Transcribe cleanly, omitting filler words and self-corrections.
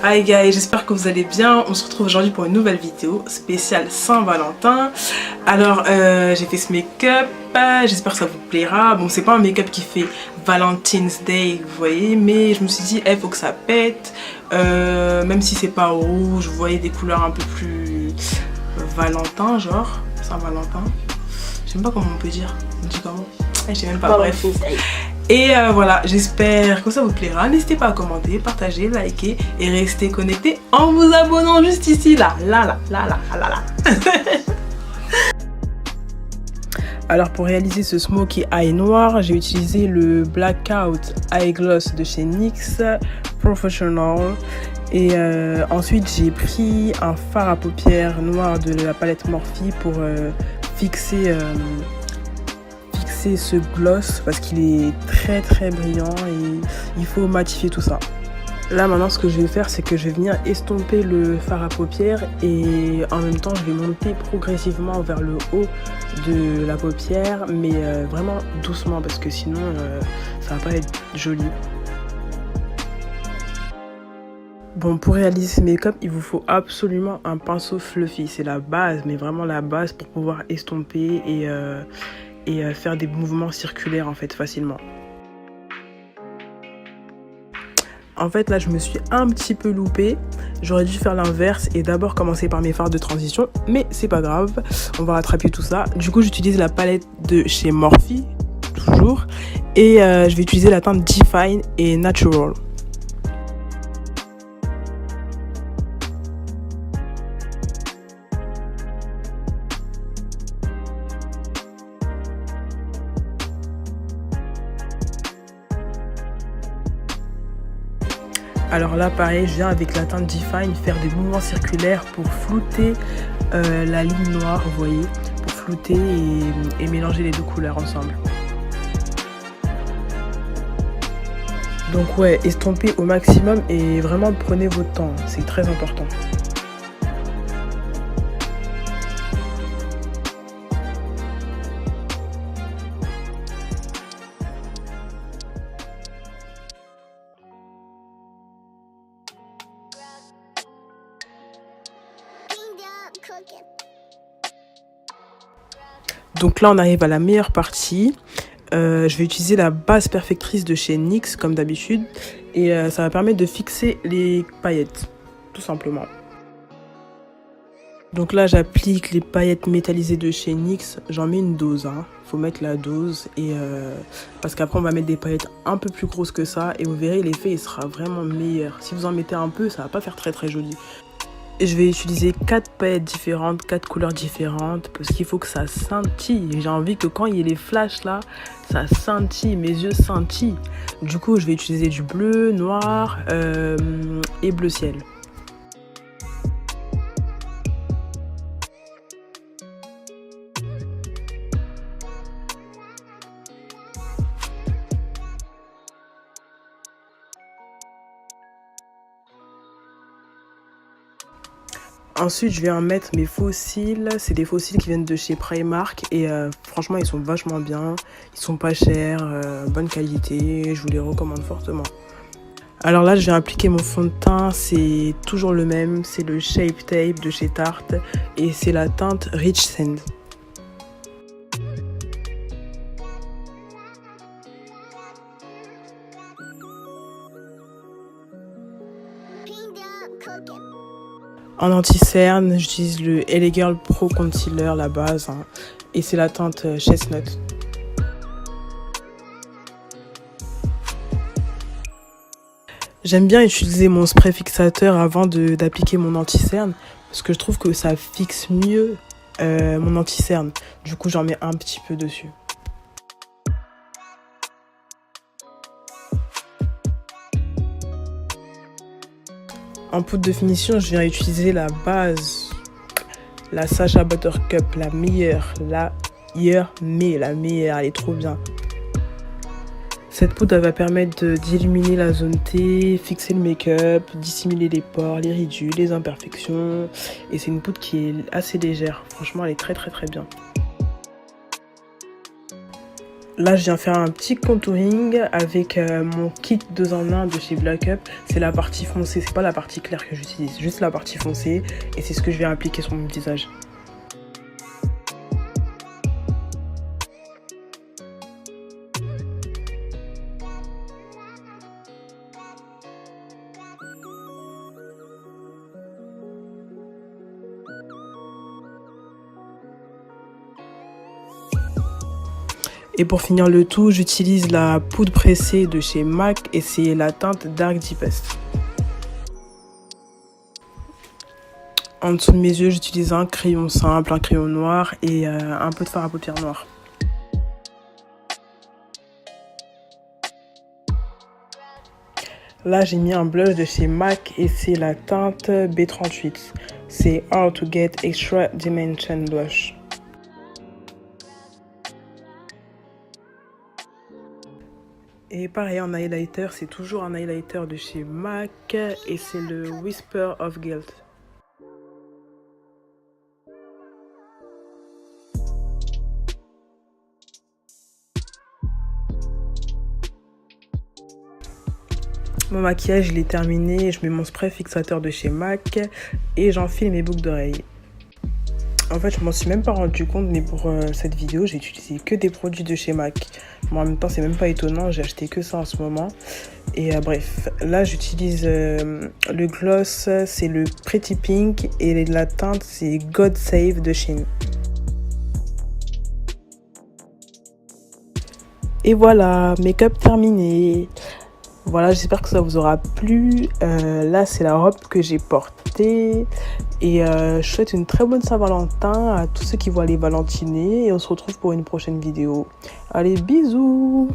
Hi guys, j'espère que vous allez bien. On se retrouve aujourd'hui pour une nouvelle vidéo spéciale Saint-Valentin. Alors j'ai fait ce make-up, j'espère que ça vous plaira. Bon, c'est pas un make-up qui fait Valentine's Day, vous voyez, mais je me suis dit, faut que ça pète. Même si c'est pas rouge, vous voyez, des couleurs un peu plus Valentin, genre Saint-Valentin. Je sais même pas comment on peut dire. On dit comment? Je sais même pas, bref. Et voilà, j'espère que ça vous plaira. N'hésitez pas à commenter, partager, liker et rester connecté en vous abonnant juste ici, là. Alors pour réaliser ce smokey eye noir, j'ai utilisé le Blackout Eye Gloss de chez NYX Professional. Et ensuite j'ai pris un fard à paupières noir de la palette Morphe pour fixer ce gloss parce qu'il est très brillant et il faut matifier tout ça. Là maintenant ce que je vais faire, c'est que je vais venir estomper le fard à paupières et en même temps je vais monter progressivement vers le haut de la paupière, mais vraiment doucement parce que sinon ça va pas être joli. Bon, pour réaliser ce make-up, il vous faut absolument un pinceau fluffy. C'est la base, mais vraiment la base pour pouvoir estomper et faire des mouvements circulaires en fait facilement. En fait là je me suis un petit peu loupée, j'aurais dû faire l'inverse et d'abord commencer par mes fards de transition, mais c'est pas grave, on va rattraper tout ça. Du coup j'utilise la palette de chez Morphe, toujours, et je vais utiliser la teinte Define et Natural. Alors là pareil, je viens avec la teinte Define faire des mouvements circulaires pour flouter la ligne noire, vous voyez, pour flouter et mélanger les deux couleurs ensemble. Donc ouais, estompez au maximum et vraiment prenez votre temps, c'est très important. Donc là on arrive à la meilleure partie. Je vais utiliser la base perfectrice de chez NYX comme d'habitude et ça va permettre de fixer les paillettes tout simplement. Donc là j'applique les paillettes métallisées de chez NYX, j'en mets une dose, faut mettre la dose et parce qu'après on va mettre des paillettes un peu plus grosses que ça et vous verrez l'effet il sera vraiment meilleur. Si vous en mettez un peu ça va pas faire très joli. Et je vais utiliser 4 paillettes différentes, 4 couleurs différentes parce qu'il faut que ça scintille. J'ai envie que quand il y ait les flashs là, ça scintille, mes yeux scintillent. Du coup, je vais utiliser du bleu, noir et bleu ciel. Ensuite, je vais en mettre mes faux cils. C'est des faux cils qui viennent de chez Primark et franchement, ils sont vachement bien. Ils sont pas chers, bonne qualité. Je vous les recommande fortement. Alors là, je vais appliquer mon fond de teint. C'est toujours le même. C'est le Shape Tape de chez Tarte et c'est la teinte Rich Sand. En anti-cerne, j'utilise le LA Girl Pro Concealer, la base, et c'est la teinte Chestnut. J'aime bien utiliser mon spray fixateur avant d'appliquer mon anti-cerne, parce que je trouve que ça fixe mieux mon anti-cerne. Du coup, j'en mets un petit peu dessus. En poudre de finition, je viens utiliser la base, la Sacha Buttercup, la meilleure, elle est trop bien. Cette poudre elle va permettre d'illuminer la zone T, fixer le make-up, dissimuler les pores, les ridules, les imperfections. Et c'est une poudre qui est assez légère, franchement elle est très bien. Là, je viens faire un petit contouring avec mon kit 2 en 1 de chez Black Up. C'est la partie foncée, c'est pas la partie claire que j'utilise, juste la partie foncée. Et c'est ce que je vais appliquer sur mon visage. Et pour finir le tout, j'utilise la poudre pressée de chez MAC et c'est la teinte Dark Deepest. En dessous de mes yeux, j'utilise un crayon simple, un crayon noir et un peu de fard à paupières noir. Là, j'ai mis un blush de chez MAC et c'est la teinte B38. C'est How to Get Extra Dimension Blush. Et pareil, en highlighter, c'est toujours un highlighter de chez MAC et c'est le Whisper of Guilt. Mon maquillage, il est terminé, je mets mon spray fixateur de chez MAC et j'enfile mes boucles d'oreilles. En fait, je m'en suis même pas rendu compte, mais pour cette vidéo, j'ai utilisé que des produits de chez MAC. Bon, en même temps, c'est même pas étonnant, j'ai acheté que ça en ce moment. Et bref, là, j'utilise le gloss, c'est le Pretty Pink, et la teinte, c'est God Save de Shein. Et voilà, make-up terminé. Voilà, j'espère que ça vous aura plu. Là, c'est la robe que j'ai portée. Et je souhaite une très bonne Saint-Valentin à tous ceux qui vont aller valentiner. Et on se retrouve pour une prochaine vidéo. Allez, bisous!